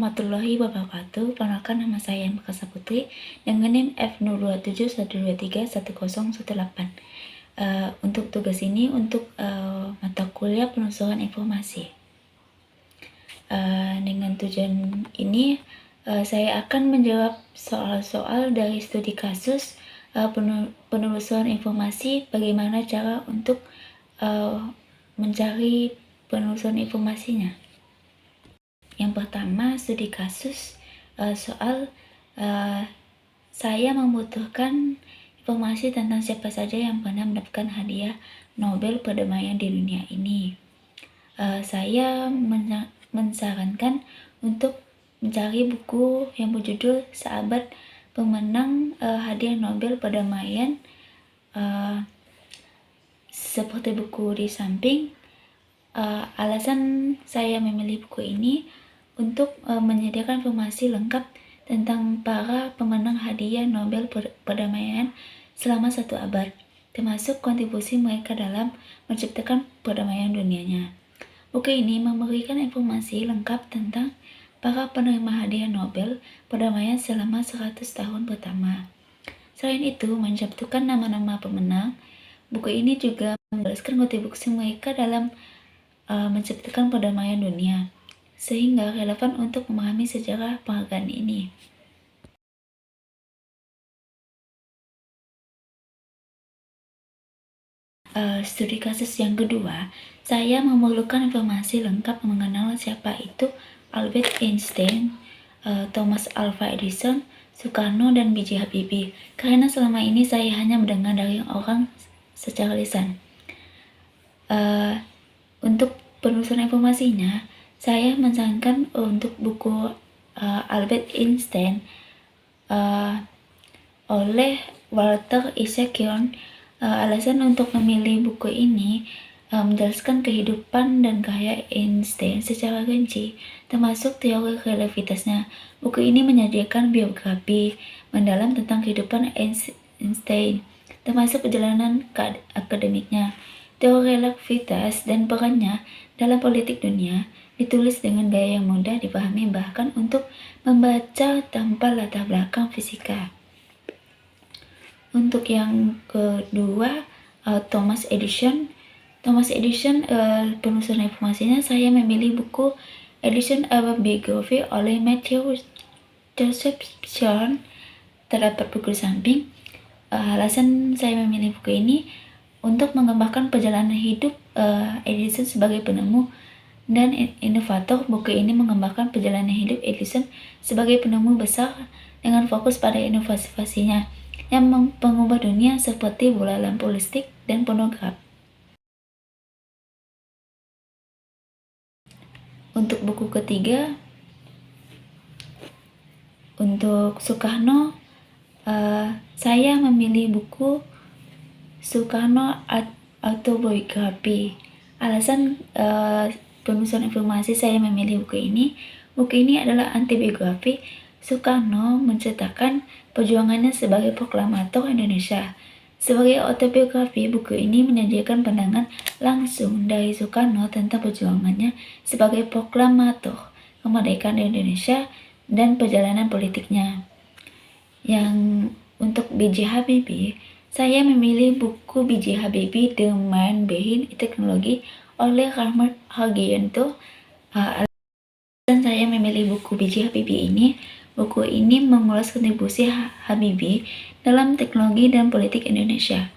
Warahmatullahi wabarakatuh. Perkenalkan, nama saya Makasa Putri dengan NIM F0271231018. Untuk tugas ini untuk mata kuliah penelusuran informasi. Dengan tujuan ini saya akan menjawab soal-soal dari studi kasus penelusuran informasi, bagaimana cara untuk mencari penelusuran informasinya. Yang pertama, studi kasus soal saya membutuhkan informasi tentang siapa saja yang pernah mendapatkan hadiah Nobel perdamaian di dunia ini. Saya mensarankan untuk mencari buku yang berjudul Seabad Pemenang Hadiah Nobel Perdamaian, seperti buku di samping. Alasan saya memilih buku ini untuk menyediakan informasi lengkap tentang para pemenang hadiah Nobel Perdamaian selama 1 abad, termasuk kontribusi mereka dalam menciptakan perdamaian dunianya. Buku ini memberikan informasi lengkap tentang para penerima hadiah Nobel Perdamaian selama 100 tahun pertama. Selain itu, mencantumkan nama-nama pemenang, buku ini juga menjelaskan kontribusi mereka dalam menciptakan perdamaian dunia, sehingga relevan untuk memahami sejarah penghargaan ini. Studi kasus yang kedua, saya memerlukan informasi lengkap mengenal siapa itu Albert Einstein, Thomas Alva Edison, Soekarno, dan B.J. Habibie, karena selama ini saya hanya mendengar dari orang secara lisan. Untuk penelusuran informasinya, saya mensarankan untuk buku Albert Einstein oleh Walter Isaac Keon. Alasan untuk memilih buku ini menjelaskan kehidupan dan karya Einstein secara rinci, termasuk teori relativitasnya. Buku ini menyajikan biografi mendalam tentang kehidupan Einstein, termasuk perjalanan akademiknya. Teori relativitas dan perannya dalam politik dunia ditulis dengan gaya yang mudah dipahami, bahkan untuk membaca tanpa latar belakang fisika. Untuk yang kedua, Thomas Edison. Penelusuran informasinya, saya memilih buku Edison Biography oleh Matthew Josephson. Terdapat buku di samping. Alasan saya memilih buku ini untuk menggambarkan perjalanan hidup Edison sebagai penemu dan inovator. Buku ini menggambarkan perjalanan hidup Edison sebagai penemu besar dengan fokus pada inovasinya yang mengubah dunia, seperti bola lampu listrik dan fonograf. Untuk buku ketiga, untuk Soekarno, saya memilih buku Soekarno Autobiography. Alasan penelusuran informasi saya memilih buku ini adalah anti biografi. Soekarno menceritakan perjuangannya sebagai proklamator Indonesia. Sebagai autobiografi, buku ini menyajikan pandangan langsung dari Soekarno tentang perjuangannya sebagai proklamator kemerdekaan Indonesia dan perjalanan politiknya. Yang untuk B.J. Habibie, saya memilih buku B.J. Habibie The Man Behind Technology oleh Rahmat Hargianto. Dan saya memilih buku B.J. Habibie ini. Buku ini mengulas kontribusi Habibie dalam teknologi dan politik Indonesia.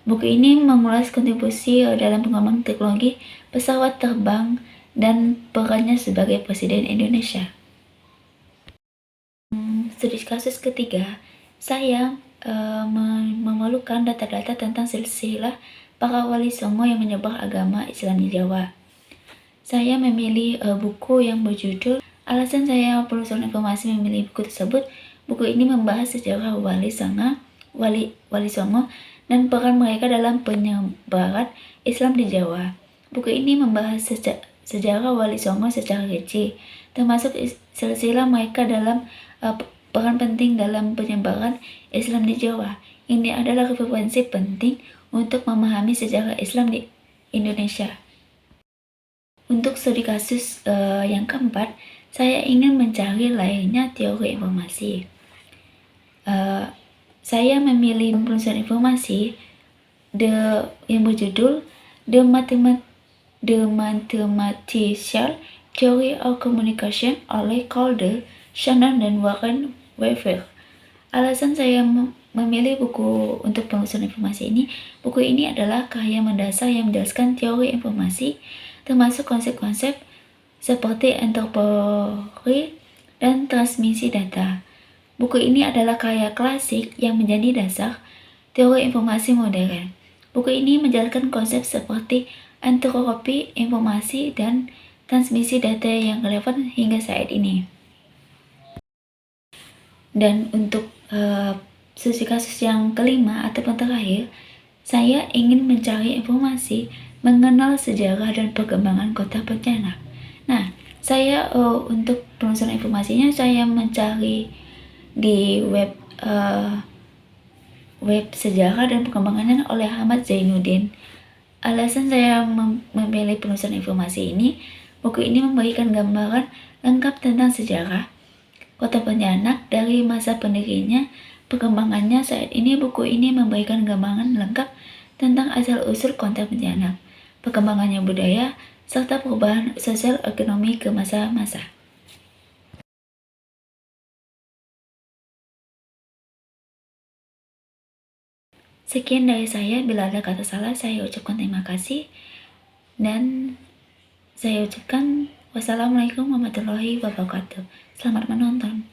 Buku ini mengulas kontribusi dalam pengembangan teknologi pesawat terbang dan perannya sebagai Presiden Indonesia. Studi kasus ketiga, saya memerlukan data-data tentang silsilah para wali songo yang menyebar agama Islam di Jawa. Saya memilih buku yang berjudul. Alasan saya penelusuran informasi memilih buku tersebut, buku ini membahas sejarah wali songo dan peran mereka dalam penyebaran Islam di Jawa. Buku ini membahas sejarah wali songo secara rinci, termasuk silsilah mereka dalam peran penting dalam penyebaran Islam di Jawa. Ini adalah referensi penting untuk memahami sejarah Islam di Indonesia. Untuk studi kasus yang keempat, saya ingin mencari lainnya teori informasi. Saya memilih penelusuran informasi yang berjudul The Mathematical Theory of Communication oleh Calder, Shannon, dan Warren Weaver. Alasan saya memilih buku untuk penelusuran informasi ini, buku ini adalah karya mendasar yang menjelaskan teori informasi, termasuk konsep-konsep seperti entropy dan transmisi data. Buku ini adalah karya klasik yang menjadi dasar teori informasi modern. Buku ini menjelaskan konsep seperti entropy informasi dan transmisi data yang relevan hingga saat ini. Dan untuk studi kasus yang kelima ataupun terakhir, saya ingin mencari informasi mengenal sejarah dan perkembangan kota Pontianak. Nah, saya untuk penelusuran informasinya saya mencari di web sejarah dan perkembangannya oleh Ahmad Zainuddin. Alasan saya memilih penelusuran informasi ini, buku ini memberikan gambaran lengkap tentang sejarah kota Pontianak dari masa pendirinya, perkembangannya saat ini. Buku ini memberikan gambaran lengkap tentang asal-usul kota Pontianak, perkembangannya budaya, serta perubahan sosial ekonomi ke masa-masa. Sekian dari saya. Bila ada kata salah, saya ucapkan terima kasih. Dan saya ucapkan wassalamualaikum warahmatullahi wabarakatuh. Selamat menonton.